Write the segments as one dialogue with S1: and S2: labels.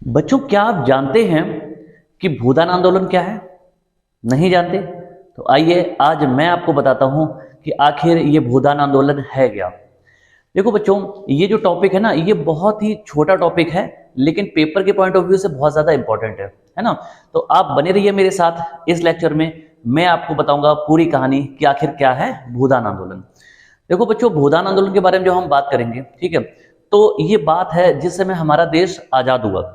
S1: बच्चों, क्या आप जानते हैं कि भूदान आंदोलन क्या है? नहीं जानते? तो आइए आज मैं आपको बताता हूं कि आखिर ये भूदान आंदोलन है क्या। देखो बच्चों, ये जो टॉपिक है ना, ये बहुत ही छोटा टॉपिक है, लेकिन पेपर के पॉइंट ऑफ व्यू से बहुत ज्यादा इंपॉर्टेंट है ना। तो आप बने रहिए मेरे साथ इस लेक्चर में। मैं आपको बताऊंगा पूरी कहानी कि आखिर क्या है भूदान आंदोलन। देखो बच्चों, भूदान आंदोलन के बारे में जो हम बात करेंगे, ठीक है, तो ये बात है जिस समय हमारा देश आजाद हुआ।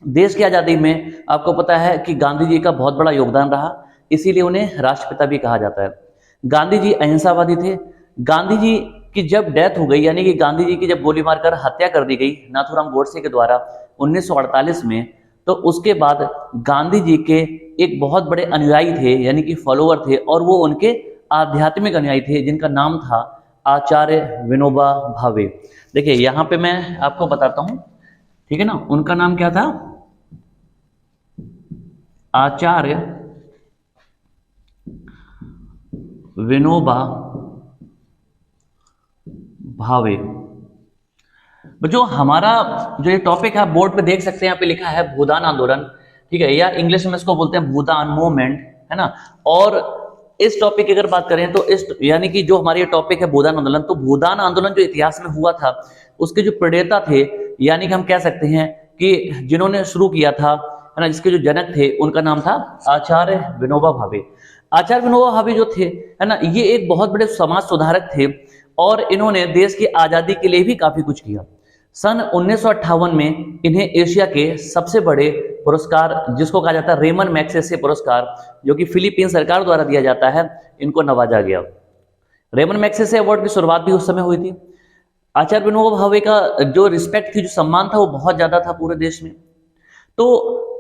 S1: देश की आजादी में आपको पता है कि गांधी जी का बहुत बड़ा योगदान रहा, इसीलिए उन्हें राष्ट्रपिता भी कहा जाता है। गांधी जी अहिंसावादी थे। गांधी जी की जब डेथ हो गई, यानी कि गांधी जी की जब गोली मारकर हत्या कर दी गई नाथूराम गोडसे के द्वारा 1948 में, तो उसके बाद गांधी जी के एक बहुत बड़े अनुयायी थे, यानी कि फॉलोअर थे, और वो उनके आध्यात्मिक अनुयायी थे जिनका नाम था आचार्य विनोबा भावे। देखिए यहां पे मैं आपको बताता हूं, ठीक है ना, उनका नाम क्या था? आचार्य विनोबा भावे। बच्चों, हमारा जो ये टॉपिक है बोर्ड पे देख सकते हैं, यहाँ पे लिखा है भूदान आंदोलन, ठीक है, या इंग्लिश में इसको बोलते हैं भूदान मूवमेंट, है ना। और इस टॉपिक की अगर बात करें तो इस यानी कि जो हमारी ये टॉपिक है भूदान आंदोलन, तो भूदान आंदोलन जो इतिहास में हुआ था उसके जो प्रणेता थे, यानी कि हम कह सकते हैं कि जिन्होंने शुरू किया था, है ना, जिसके जो जनक थे उनका नाम था आचार्य विनोबा भावे। आचार्य विनोबा भावे जो थे, है ना, ये एक बहुत बड़े समाज सुधारक थे और इन्होंने देश की आजादी के लिए भी काफी कुछ किया। सन 1958 में इन्हें एशिया के सबसे बड़े पुरस्कार, जिसको कहा जाता है रेमन मैग्सेसे पुरस्कार, जो कि फिलीपीन सरकार द्वारा दिया जाता है, इनको नवाजा गया। रेमन मैग्सेसे अवार्ड की शुरुआत भी उस समय हुई थी। आचार्य विनोबा भावे का जो रिस्पेक्ट थी, जो सम्मान था, वो बहुत ज्यादा था पूरे देश में। तो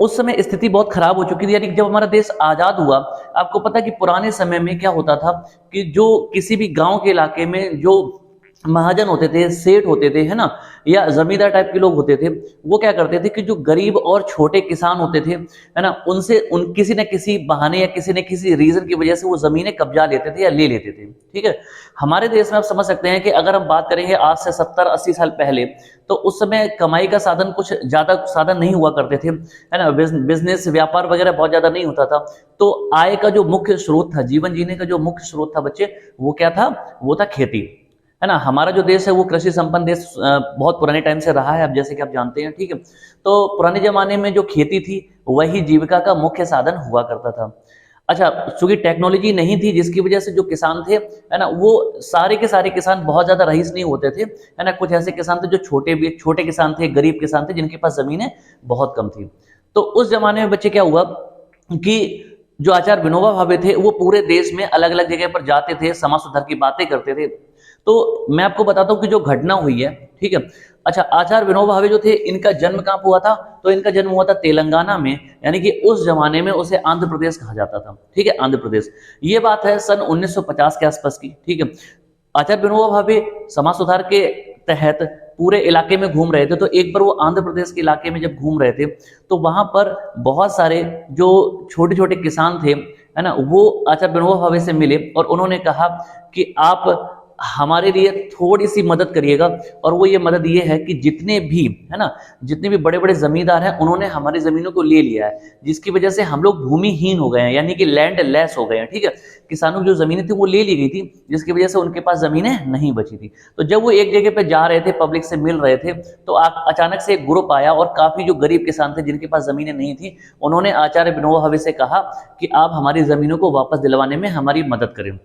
S1: उस समय स्थिति बहुत खराब हो चुकी थी, यानी कि जब हमारा देश आजाद हुआ, आपको पता है कि पुराने समय में क्या होता था कि जो किसी भी गांव के इलाके में जो महाजन होते थे, सेठ होते थे, है ना, या जमींदार टाइप के लोग होते थे, वो क्या करते थे कि जो गरीब और छोटे किसान होते थे, है ना, उनसे किसी न किसी बहाने या किसी न किसी रीजन की वजह से वो जमीनें कब्जा लेते थे या ले लेते थे। ठीक है, हमारे देश में आप समझ सकते हैं कि अगर हम बात करेंगे आज से 70-80 साल पहले, तो उस समय कमाई का साधन कुछ ज्यादा साधन नहीं हुआ करते थे, है ना, बिजनेस व्यापार वगैरह बहुत ज्यादा नहीं होता था। तो आय का जो मुख्य स्रोत था, जीवन जीने का जो मुख्य स्रोत था बच्चे, वो क्या था? वो था खेती, है ना। हमारा जो देश है वो कृषि संपन्न देश बहुत पुराने टाइम से रहा है, अब जैसे कि आप जानते हैं, ठीक है। तो पुराने जमाने में जो खेती थी वही जीविका का मुख्य साधन हुआ करता था। अच्छा, चूंकि टेक्नोलॉजी नहीं थी, जिसकी वजह से जो किसान थे, है ना, वो सारे के सारे किसान बहुत ज्यादा रईस नहीं होते थे, है ना। कुछ ऐसे किसान थे जो छोटे किसान थे, गरीब किसान थे, जिनके पास जमीनें बहुत कम थी। तो उस जमाने में बच्चे क्या हुआ कि जो आचार्य विनोबा भावे थे वो पूरे देश में अलग अलग जगह पर जाते थे, समाज सुधार की बातें करते थे। तो मैं आपको बताता हूं कि जो घटना हुई है, ठीक है। अच्छा, आचार्य विनोबा भावे जो थे, इनका जन्म कहां हुआ था? तो इनका जन्म हुआ था तेलंगाना में, यानी कि उस जमाने में उसे आंध्र प्रदेश कहा जाता था, ठीक है, आंध्र प्रदेश। ये बात है सन 1950 के आसपास की, ठीक है। आचार्य विनोबा भावे समाज सुधार के तहत पूरे इलाके में घूम रहे थे, तो एक बार वो आंध्र प्रदेश के इलाके में जब घूम रहे थे, तो वहां पर बहुत सारे जो छोटे छोटे किसान थे, है ना, वो आचार्य विनोबा भावे से मिले और उन्होंने कहा कि आप हमारे लिए थोड़ी सी मदद करिएगा। और वो ये मदद ये है कि जितने भी, है ना, जितने भी बड़े बड़े जमींदार हैं, उन्होंने हमारी जमीनों को ले लिया है, जिसकी वजह से हम लोग भूमिहीन हो गए हैं, यानी कि लैंड लेस हो गए हैं, ठीक है। किसानों की जो जमीनें थी वो ले ली गई थी, जिसकी वजह से उनके पास जमीनें नहीं बची थी। तो जब वो एक जगह पे जा रहे थे, पब्लिक से मिल रहे थे, तो अचानक से एक ग्रुप आया और काफी जो गरीब किसान थे जिनके पास जमीनें नहीं थी, उन्होंने आचार्य विनोबा भावे से कहा कि आप हमारी जमीनों को वापस दिलवाने में हमारी मदद करें।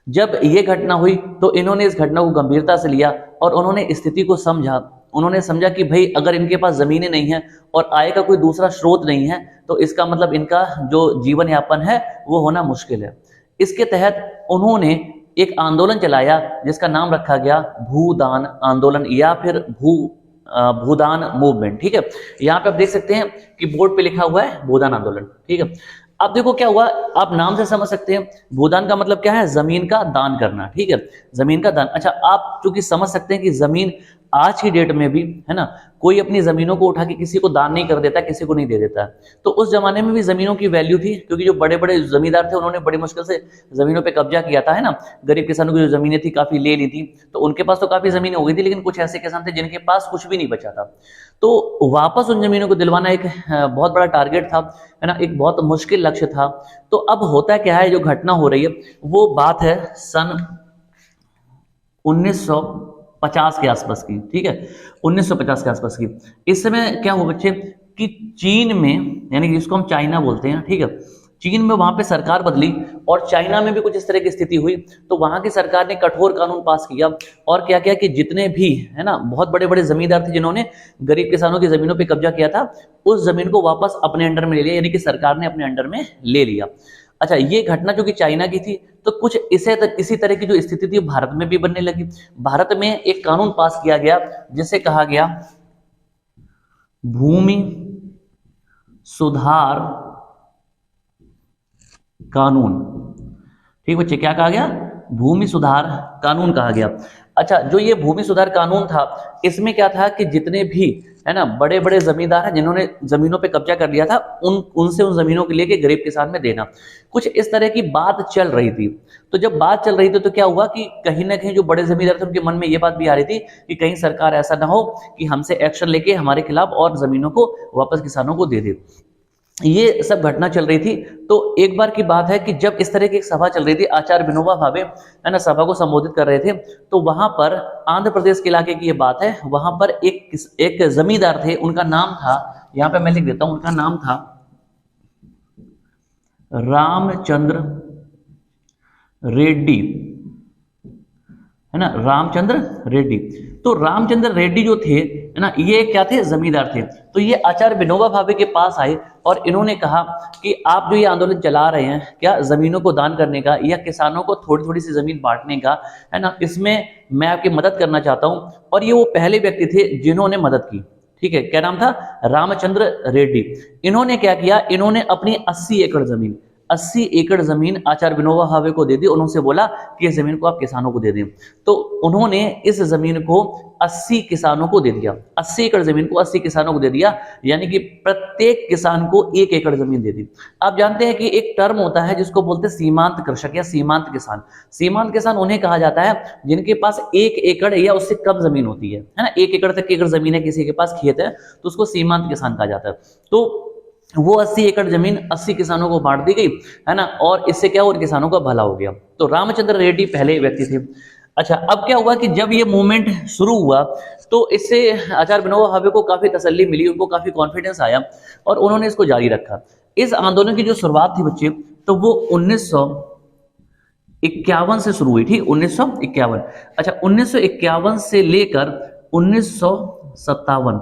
S1: जब ये घटना हुई तो इन्होंने इस घटना को गंभीरता से लिया और उन्होंने स्थिति को समझा। उन्होंने समझा कि भाई अगर इनके पास जमीनें नहीं है और आय का कोई दूसरा स्रोत नहीं है, तो इसका मतलब इनका जो जीवन यापन है वो होना मुश्किल है। इसके तहत उन्होंने एक आंदोलन चलाया जिसका नाम रखा गया भूदान आंदोलन या फिर भूदान मूवमेंट, ठीक है। यहाँ पे आप देख सकते हैं कि बोर्ड पे लिखा हुआ है भूदान आंदोलन, ठीक है। अब देखो क्या हुआ, आप नाम से समझ सकते हैं, भूदान का मतलब क्या है, जमीन का दान करना, ठीक है, जमीन का दान। अच्छा, आप चूंकि समझ सकते हैं कि जमीन आज की डेट में भी, है ना, कोई अपनी जमीनों को उठा के किसी को दान नहीं कर देता, किसी को नहीं दे देता। तो उस जमाने में भी जमीनों की वैल्यू थी, क्योंकि जो बड़े बड़े जमींदार थे उन्होंने बड़ी मुश्किल से जमीनों पे कब्जा किया था, है ना, गरीब किसानों की जो जमीनें थी काफी ले ली थी, तो उनके पास तो काफी जमीनें हो गई थी, लेकिन कुछ ऐसे किसान थे जिनके पास कुछ भी नहीं बचा था। तो वापस उन जमीनों को दिलवाना एक बहुत बड़ा टारगेट था, है ना, एक बहुत मुश्किल लक्ष्य था। तो अब होता क्या है, जो घटना हो रही है वो बात है सन 1950 के आसपास की, ठीक है, 1950 के आसपास की। इस समय क्या हुआ बच्चे कि चीन में, यानी कि जिसको हम चाइना बोलते हैं, ठीक है, चीन में वहां पे सरकार बदली और चाइना में भी कुछ इस तरह की स्थिति हुई। तो वहां की सरकार ने कठोर कानून पास किया और क्या किया कि जितने भी, है ना, बहुत बड़े बड़े जमींदार थे जिन्होंने गरीब किसानों की जमीनों पे कब्जा किया था, उस जमीन को वापस अपने अंडर में ले लिया, यानी कि सरकार ने अपने अंडर में ले लिया। अच्छा, ये घटना जो कि चाइना की थी, तो कुछ इसी तरह की जो स्थिति थी भारत में भी बनने लगी। भारत में एक कानून पास किया गया जिसे कहा गया भूमि सुधार कानून। ठीक बच्चे, क्या कहा गया, भूमि सुधार कानून कहा गया। अच्छा, जो ये भूमि सुधार कानून था, इसमें क्या था कि जितने भी, है ना, बड़े बड़े जमींदार हैं जिन्होंने जमीनों पे कब्जा कर लिया था, उनसे उन जमीनों के लेके गरीब किसान में देना, कुछ इस तरह की बात चल रही थी। तो जब बात चल रही थी तो क्या हुआ कि कहीं ना कहीं जो बड़े जमींदार थे उनके मन में ये बात भी आ रही थी कि कहीं सरकार ऐसा ना हो कि हमसे एक्शन लेके हमारे खिलाफ और जमीनों को वापस किसानों को दे दे। ये सब घटना चल रही थी। तो एक बार की बात है कि जब इस तरह की एक सभा चल रही थी, आचार्य विनोबा भावे, है ना, सभा को संबोधित कर रहे थे, तो वहां पर आंध्र प्रदेश के इलाके की ये बात है, वहां पर एक जमींदार थे, उनका नाम था, यहां पे मैं लिख देता हूं, उनका नाम था रामचंद्र रेड्डी, है ना, रामचंद्र रेड्डी। तो रामचंद्र रेड्डी जो थे, है ना, ये क्या थे, जमींदार थे। तो ये आचार्य विनोबा भावे के पास आए और इन्होंने कहा कि आप जो ये आंदोलन चला रहे हैं, क्या जमीनों को दान करने का या किसानों को थोड़ी थोड़ी सी जमीन बांटने का, है ना, इसमें मैं आपकी मदद करना चाहता हूं। और ये वो पहले व्यक्ति थे जिन्होंने मदद की, ठीक है, क्या नाम था, रामचंद्र रेड्डी। इन्होंने क्या किया, इन्होंने अपनी 80 एकड़ जमीन आचार्य विनोबा भावे को दे दी। उन्होंने बोला कि इस जमीन को आप किसानों को दे दें। तो उन्होंने इस जमीन को 80 किसानों को दे दिया, 80 एकड़ जमीन को 80 किसानों को दे दिया, यानी कि प्रत्येक किसान को 1 एकड़ जमीन दे दी। आप जानते हैं कि एक टर्म होता है जिसको बोलते हैं सीमांत कृषक या सीमांत किसान। सीमांत किसान उन्हें कहा जाता है जिनके पास 1 एकड़ या उससे कम जमीन होती है ना, 1 एकड़ तक की अगर जमीन है, किसी के पास खेत है, तो उसको सीमांत किसान कहा जाता है। तो वो 80 एकड़ जमीन 80 किसानों को बांट दी गई, है ना, और इससे क्या हुआ, किसानों का भला हो गया। तो रामचंद्र रेड्डी पहले व्यक्ति थे। अच्छा, अब क्या हुआ कि जब ये मूवमेंट शुरू हुआ तो इससे आचार्य विनोबा भावे को काफी तसल्ली मिली, उनको काफी कॉन्फिडेंस आया और उन्होंने इसको जारी रखा। इस आंदोलन की जो शुरुआत थी बच्चे, तो वो 1951 से शुरू हुई थी, 1951। अच्छा, 1951 से लेकर 1957,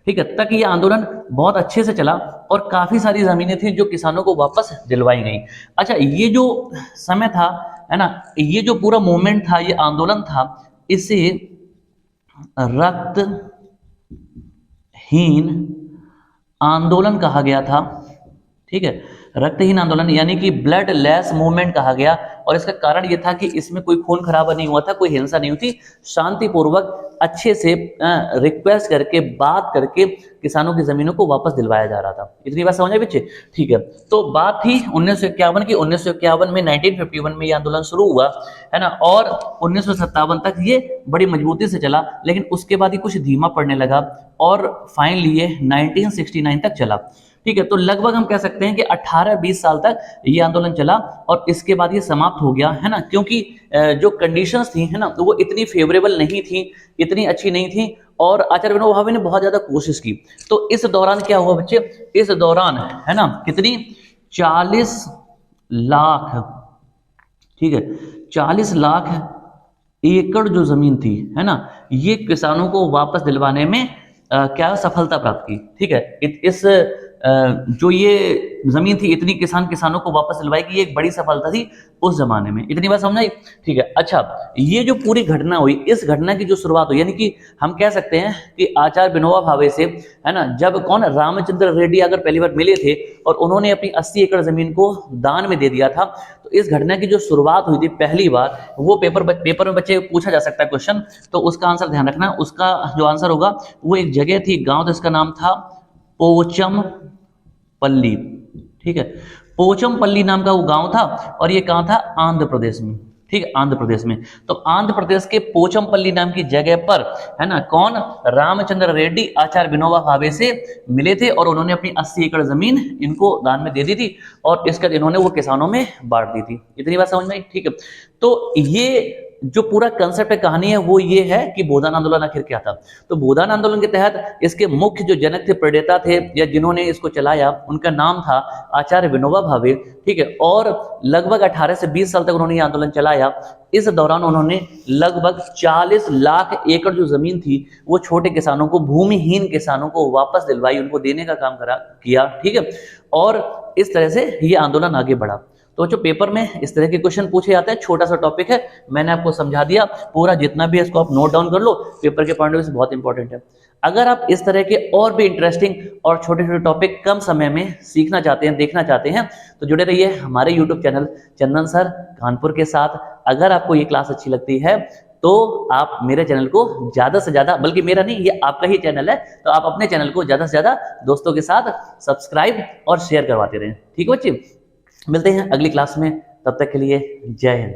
S1: ठीक है, तक ये आंदोलन बहुत अच्छे से चला और काफी सारी जमीनें थी जो किसानों को वापस दिलवाई गई। अच्छा, ये जो समय था, है ना, ये जो पूरा मूवमेंट था, ये आंदोलन था, इसे रक्तहीन आंदोलन कहा गया था, ठीक है, रक्तहीन आंदोलन यानी कि ब्लड लेस मूवमेंट कहा गया। और इसका कारण यह था कि इसमें कोई खून खराबा नहीं हुआ था, कोई हिंसा नहीं हुई थी, शांतिपूर्वक अच्छे से रिक्वेस्ट करके, बात करके किसानों की जमीनों को वापस दिलवाया जा रहा था। इतनी बात समझ आए बच्चे, ठीक है। तो बात थी 1951 की। 1951 में 1951 में ये आंदोलन शुरू हुआ, है ना, और 1957 तक ये बड़ी मजबूती से चला, लेकिन उसके बाद ये कुछ धीमा पड़ने लगा और फाइनली ये 1969 तक चला, ठीक है। तो लगभग हम कह सकते हैं कि 18-20 साल तक ये आंदोलन चला और इसके बाद ये समाप्त हो गया, है ना, क्योंकि जो कंडीशंस थी, है ना, तो वो इतनी फेवरेबल नहीं थी, इतनी अच्छी नहीं थी और आचार्य विनोबा भावे ने बहुत ज्यादा कोशिश की। तो इस दौरान क्या हुआ बच्चे, इस दौरान, है ना, कितनी 40 लाख, ठीक है, 40 लाख एकड़ जो जमीन थी, है ना, ये किसानों को वापस दिलवाने में क्या सफलता प्राप्त की, ठीक है। इस जो ये जमीन थी इतनी किसानों को वापस दिलवाई कि ये एक बड़ी सफलता थी उस जमाने में। इतनी बात समझ आई? ठीक है। अच्छा, ये जो पूरी घटना हुई, इस घटना की जो शुरुआत हुई, यानी कि हम कह सकते हैं कि आचार्य विनोबा भावे से, है ना, जब कौन, रामचंद्र रेड्डी अगर पहली बार मिले थे और उन्होंने अपनी 80 एकड़ जमीन को दान में दे दिया था, तो इस घटना की जो शुरुआत हुई थी पहली बार, वो पेपर में बच्चे पूछा जा सकता है क्वेश्चन, तो उसका आंसर ध्यान रखना। उसका जो आंसर होगा वो एक जगह थी, गांव था, इसका नाम था पोचमपल्ली। ठीक है, पोचमपल्ली नाम का वो गांव था और ये कहां था? आंध्र प्रदेश में। ठीक है, आंध्र प्रदेश में। तो आंध्र प्रदेश के पोचमपल्ली नाम की जगह पर, है ना, कौन, रामचंद्र रेड्डी आचार्य विनोबा भावे से मिले थे और उन्होंने अपनी 80 एकड़ जमीन इनको दान में दे दी थी और इसका इन्होंने वो किसानों में बांट दी थी। इतनी बात समझ में आई? ठीक है। तो ये जो पूरा कंसेप्ट कहानी है वो ये है कि भूदान आंदोलन आखिर क्या था। तो भूदान आंदोलन के तहत इसके मुख्य जो जनक थे, प्रेरता थे, या जिन्होंने इसको चलाया, उनका नाम था आचार्य विनोबा भावे। ठीक है, और लगभग 18 से 20 साल तक उन्होंने ये आंदोलन चलाया। इस दौरान उन्होंने लगभग 40 लाख एकड़ जो जमीन थी वो छोटे किसानों को, भूमिहीन किसानों को वापस दिलवाई, उनको देने का काम किया। ठीक है, और इस तरह से ये आंदोलन आगे बढ़ा। तो जो पेपर में इस तरह के क्वेश्चन पूछे जाते हैं, छोटा सा टॉपिक है, मैंने आपको समझा दिया। पूरा जितना भी है इसको आप नोट डाउन कर लो, पेपर के पॉइंट ऑफ व्यू से बहुत इंपॉर्टेंट है। अगर आप इस तरह के और भी इंटरेस्टिंग और छोटे छोटे टॉपिक कम समय में सीखना चाहते हैं, देखना चाहते हैं, तो जुड़े रहिए हमारे यूट्यूब चैनल चंदन सर कानपुर के साथ। अगर आपको ये क्लास अच्छी लगती है तो आप मेरे चैनल को ज्यादा से ज्यादा, बल्कि मेरा नहीं, ये आपका ही चैनल है, तो आप अपने चैनल को ज्यादा से ज्यादा दोस्तों के साथ सब्सक्राइब और शेयर करवाते रहें। ठीक है बच्चे, मिलते हैं अगली क्लास में, तब तक के लिए जय हिंद।